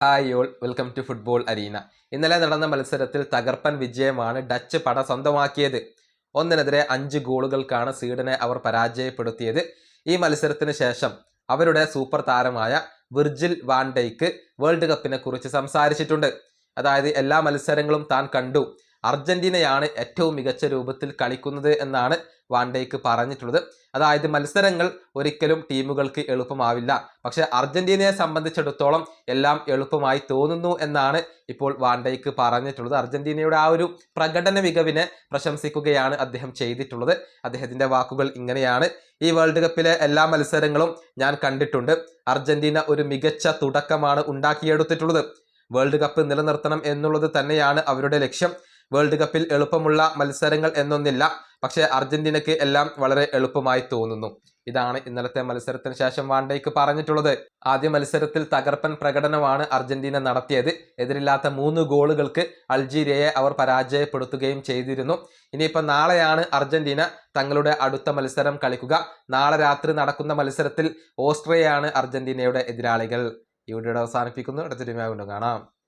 Hi all welcome to football arena. ഇന്നലെ നടന്ന മത്സരത്തിൽ തകർപ്പൻ വിജയമാണ് ഡച്ച് പട സ്വന്തമാക്കിയത്. 1-നെതിരെ 5 ഗോളുകൾക്കാണ് സ്വീഡനെ അവർ പരാജയപ്പെടുത്തിയത്. ഈ മത്സരത്തിന് ശേഷം അവരുടെ സൂപ്പർ താരമായ വിർജിൽ വാൻ ഡൈക്ക് വേൾഡ് കപ്പിനെ കുറിച്ച് സംസാരിച്ചിട്ടുണ്ട്. അതായത് എല്ലാ മത്സരങ്ങളും താൻ കണ്ടു, അർജന്റീനയാണ് ഏറ്റവും മികച്ച രൂപത്തിൽ കളിക്കുന്നത് എന്നാണ് വാൻ ഡൈക്ക് പറഞ്ഞിട്ടുള്ളത്. അതായത് മത്സരങ്ങൾ ഒരിക്കലും ടീമുകൾക്ക് എളുപ്പമാവില്ല, പക്ഷെ അർജന്റീനയെ സംബന്ധിച്ചിടത്തോളം എല്ലാം എളുപ്പമായി തോന്നുന്നു എന്നാണ് ഇപ്പോൾ വാൻ ഡൈക്ക് പറഞ്ഞിട്ടുള്ളത്. അർജന്റീനയുടെ ആ ഒരു പ്രകടന മികവിനെ പ്രശംസിക്കുകയാണ് അദ്ദേഹം ചെയ്തിട്ടുള്ളത്. അദ്ദേഹത്തിന്റെ വാക്കുകൾ ഇങ്ങനെയാണ്: ഈ വേൾഡ് കപ്പിലെ എല്ലാ മത്സരങ്ങളും ഞാൻ കണ്ടിട്ടുണ്ട്. അർജന്റീന ഒരു മികച്ച തുടക്കമാണ് ഉണ്ടാക്കിയെടുത്തിട്ടുള്ളത്. വേൾഡ് കപ്പ് നിലനിർത്തണം എന്നുള്ളത് തന്നെയാണ് അവരുടെ ലക്ഷ്യം. വേൾഡ് കപ്പിൽ എളുപ്പമുള്ള മത്സരങ്ങൾ എന്നൊന്നില്ല, പക്ഷേ അർജന്റീനക്ക് എല്ലാം വളരെ എളുപ്പമായി തോന്നുന്നു. ഇതാണ് ഇന്നലത്തെ മത്സരത്തിന് ശേഷം വാൻ ഡൈക്ക് പറഞ്ഞിട്ടുള്ളത്. ആദ്യ മത്സരത്തിൽ തകർപ്പൻ പ്രകടനമാണ് അർജന്റീന നടത്തിയത്. എതിരില്ലാത്ത 3 ഗോളുകൾക്ക് അൾജീരിയയെ അവർ പരാജയപ്പെടുത്തുകയും ചെയ്തിരുന്നു. ഇനിയിപ്പോൾ നാളെയാണ് അർജന്റീന തങ്ങളുടെ അടുത്ത മത്സരം കളിക്കുക. നാളെ രാത്രി നടക്കുന്ന മത്സരത്തിൽ ഓസ്ട്രിയയാണ് അർജന്റീനയുടെ എതിരാളികൾ. ഈ വീഡിയോ അവസാനിപ്പിക്കുന്നു. അടുത്തൊരു വീഡിയോയിൽ കാണാം.